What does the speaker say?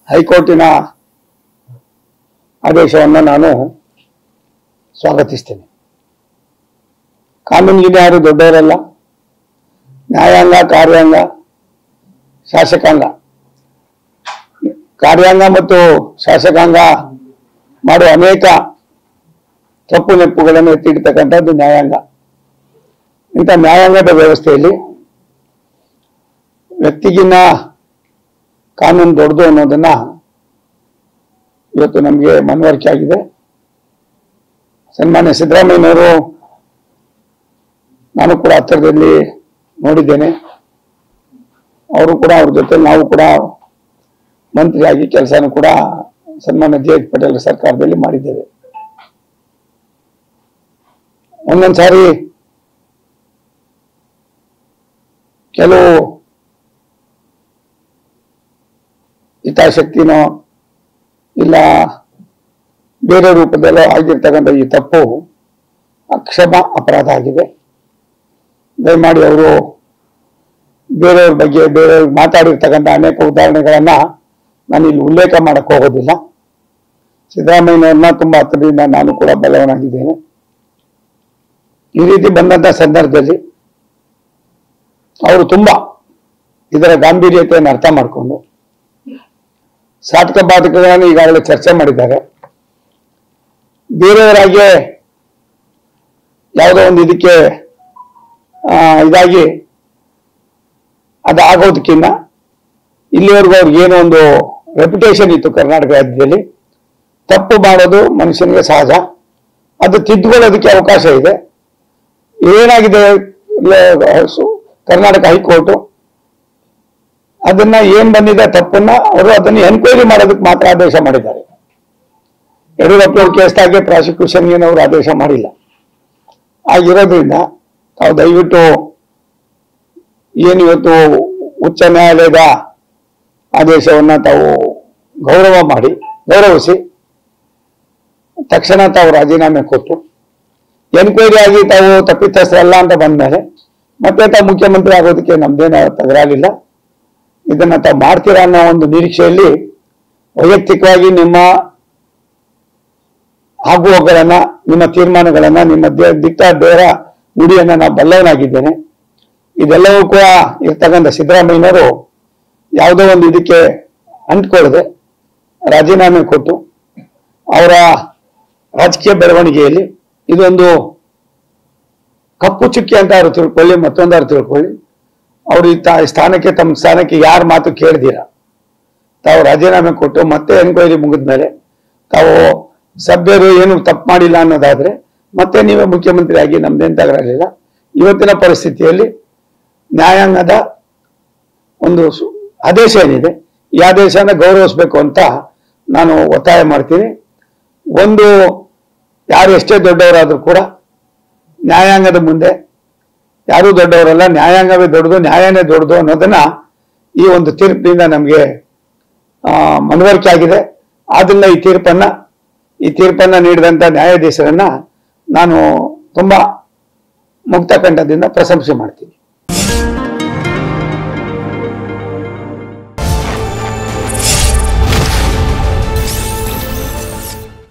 ಹೈಕೋರ್ಟಿನ ಆದೇಶವನ್ನು ನಾನು ಸ್ವಾಗತಿಸ್ತೇನೆ. ಕಾನೂನಿಗೆ ಯಾರು ದೊಡ್ಡವರಲ್ಲ. ನ್ಯಾಯಾಂಗ, ಕಾರ್ಯಾಂಗ, ಶಾಸಕಾಂಗ. ಕಾರ್ಯಾಂಗ ಮತ್ತು ಶಾಸಕಾಂಗ ಮಾಡುವ ಅನೇಕ ತಪ್ಪು ನೆಪ್ಪುಗಳನ್ನು ಎತ್ತಿಡ್ತಕ್ಕಂಥದ್ದು ನ್ಯಾಯಾಂಗ. ಇಂಥ ನ್ಯಾಯಾಂಗದ ವ್ಯವಸ್ಥೆಯಲ್ಲಿ ವ್ಯಕ್ತಿಗಿನ್ನ ಕಾನೂನು ದೊಡ್ಡದು ಅನ್ನೋದನ್ನ ಇವತ್ತು ನಮಗೆ ಮನವರಿಕೆ ಆಗಿದೆ. ಸನ್ಮಾನ್ಯ ಸಿದ್ದರಾಮಯ್ಯನವರು ನಾನು ಕೂಡ ಹತ್ತಿರದಲ್ಲಿ ನೋಡಿದ್ದೇನೆ. ಅವರು ಕೂಡ ಅವ್ರ ಜೊತೆ ನಾವು ಕೂಡ ಮಂತ್ರಿಯಾಗಿ ಕೆಲಸನೂ ಕೂಡ ಸನ್ಮಾನ್ಯ ಜೆ ಎಚ್ ಪಟೇಲ್ ಸರ್ಕಾರದಲ್ಲಿ ಮಾಡಿದ್ದೇವೆ. ಒಂದೊಂದು ಸಾರಿ ಕೆಲವು ಹಿತಾಸಕ್ತಿನೋ ಇಲ್ಲ ಬೇರೆ ರೂಪದಲ್ಲೋ ಆಗಿರ್ತಕ್ಕಂಥ ಈ ತಪ್ಪು ಅಕ್ಷಮ ಅಪರಾಧ ಆಗಿದೆ. ದಯಮಾಡಿ ಅವರು ಬೇರೆಯವ್ರ ಬಗ್ಗೆ ಬೇರೆಯವ್ರಿಗೆ ಮಾತಾಡಿರ್ತಕ್ಕಂಥ ಅನೇಕ ಉದಾಹರಣೆಗಳನ್ನ ನಾನು ಇಲ್ಲಿ ಉಲ್ಲೇಖ ಮಾಡಕ್ಕೆ ಹೋಗೋದಿಲ್ಲ. ಸಿದ್ದರಾಮಯ್ಯನವ್ರನ್ನ ತುಂಬಾ ಹತ್ತಿರದಿಂದ ನಾನು ಕೂಡ ಬಲವನಾಗಿದ್ದೇನೆ. ಈ ರೀತಿ ಬಂದಂತ ಸಂದರ್ಭದಲ್ಲಿ ಅವರು ತುಂಬಾ ಇದರ ಗಾಂಭೀರ್ಯತೆಯನ್ನು ಅರ್ಥ ಮಾಡಿಕೊಂಡು ಸಾಧಕ ಬಾಧಕಗಳನ್ನು ಈಗಾಗಲೇ ಚರ್ಚೆ ಮಾಡಿದ್ದಾರೆ. ಬೇರೆಯವರಾಗೆ ಯಾವುದೋ ಒಂದು ಇದಕ್ಕೆ ಇದಾಗಿ ಅದಾಗೋದಕ್ಕಿಂತ ಇಲ್ಲಿವರೆಗೂ ಅವ್ರಿಗೆ ಏನೋ ಒಂದು ರೆಪ್ಯುಟೇಷನ್ ಇತ್ತು ಕರ್ನಾಟಕ ರಾಜ್ಯದಲ್ಲಿ. ತಪ್ಪು ಮಾಡೋದು ಮನುಷ್ಯನಿಗೆ ಸಹಜ, ಅದು ತಿದ್ದುಕೊಳ್ಳೋದಕ್ಕೆ ಅವಕಾಶ ಇದೆ. ಏನಾಗಿದೆ ಕರ್ನಾಟಕ ಹೈಕೋರ್ಟ್ ಅದನ್ನ ಏನ್ ಬಂದಿದೆ ತಪ್ಪನ್ನ ಅವರು ಅದನ್ನು ಎನ್ಕ್ವೈರಿ ಮಾಡೋದಕ್ಕೆ ಮಾತ್ರ ಆದೇಶ ಮಾಡಿದ್ದಾರೆ. ಯಡಿಯೂರಪ್ಪನವ್ರ ಕೇಸ್ದಾಗೆ ಪ್ರಾಸಿಕ್ಯೂಷನ್ ಏನವರು ಆದೇಶ ಮಾಡಿಲ್ಲ. ಆಗಿರೋದ್ರಿಂದ ತಾವು ದಯವಿಟ್ಟು ಏನಿವತ್ತು ಉಚ್ಚ ನ್ಯಾಯಾಲಯದ ಆದೇಶವನ್ನ ತಾವು ಗೌರವಿಸಿ ತಕ್ಷಣ ತಾವು ರಾಜೀನಾಮೆ ಕೊಟ್ಟು ಎನ್ಕ್ವೈರಿ ಆಗಿ ತಾವು ತಪ್ಪಿತಸ್ಥರಲ್ಲ ಅಂತ ಬಂದ್ಮೇಲೆ ಮತ್ತೆ ತಾವು ಮುಖ್ಯಮಂತ್ರಿ ಆಗೋದಕ್ಕೆ ನಮ್ದೇನ ತಗರಾಗಿಲ್ಲ. ಇದನ್ನ ತಾವು ಮಾಡ್ತೀರಾ ಅನ್ನೋ ಒಂದು ನಿರೀಕ್ಷೆಯಲ್ಲಿ ವೈಯಕ್ತಿಕವಾಗಿ ನಿಮ್ಮ ಆಗುವಗಳನ್ನ, ನಿಮ್ಮ ತೀರ್ಮಾನಗಳನ್ನ, ನಿಮ್ಮ ದಿಟ್ಟ ನುಡಿಯನ್ನ ನಾನು ಬಲ್ಲವನಾಗಿದ್ದೇನೆ. ಇದೆಲ್ಲವೂ ಕೂಡ ಇರ್ತಕ್ಕಂಥ ಸಿದ್ದರಾಮಯ್ಯನವರು ಯಾವುದೋ ಒಂದು ಇದಕ್ಕೆ ಅಂಟ್ಕೊಳ್ಳದೆ ರಾಜೀನಾಮೆ ಕೊಟ್ಟು ಅವರ ರಾಜಕೀಯ ಬೆಳವಣಿಗೆಯಲ್ಲಿ ಇದೊಂದು ಕಪ್ಪು ಚುಕ್ಕಿ ಅಂತ ಅವರು ತಿಳ್ಕೊಳ್ಳಿ, ಮತ್ತೊಂದಾರು ತಿಳ್ಕೊಳ್ಳಿ. ಅವರು ಸ್ಥಾನಕ್ಕೆ ತಮ್ಮ ಸ್ಥಾನಕ್ಕೆ ಯಾರ ಮಾತು ಕೇಳ್ದಿರ ತಾವು ರಾಜೀನಾಮೆ ಕೊಟ್ಟು ಮತ್ತೆ ಎನ್ಕ್ವೈರಿ ಮುಗಿದ್ಮೇಲೆ ತಾವು ಸಭ್ಯರು ಏನು ತಪ್ಪು ಮಾಡಿಲ್ಲ ಅನ್ನೋದಾದ್ರೆ ಮತ್ತೆ ನೀವೇ ಮುಖ್ಯಮಂತ್ರಿ ಆಗಿ ನಮ್ದೇನ್ ತಗರಲಿಲ್ಲ. ಇವತ್ತಿನ ಪರಿಸ್ಥಿತಿಯಲ್ಲಿ ನ್ಯಾಯಾಂಗದ ಒಂದು ಆದೇಶ ಏನಿದೆ ಈ ಆದೇಶನ ಗೌರವಿಸಬೇಕು ಅಂತ ನಾನು ಒತ್ತಾಯ ಮಾಡ್ತೀನಿ. ಒಂದು ಯಾರು ಎಷ್ಟೇ ದೊಡ್ಡವರಾದ್ರೂ ಕೂಡ ನ್ಯಾಯಾಂಗದ ಮುಂದೆ ಯಾರೂ ದೊಡ್ಡವರಲ್ಲ, ನ್ಯಾಯಾಂಗವೇ ದೊಡ್ಡದು, ನ್ಯಾಯನೇ ದೊಡ್ಡದು ಅನ್ನೋದನ್ನ ಈ ಒಂದು ತೀರ್ಪಿನಿಂದ ನಮಗೆ ಮನವರಿಕೆ ಆಗಿದೆ. ಆದ್ರಿಂದ ಈ ತೀರ್ಪನ್ನ ನೀಡಿದಂತ ನ್ಯಾಯಾಧೀಶರನ್ನ ನಾನು ತುಂಬಾ ಮುಕ್ತ ಕಂಠದಿಂದ ಪ್ರಶಂಸೆ ಮಾಡ್ತೀನಿ.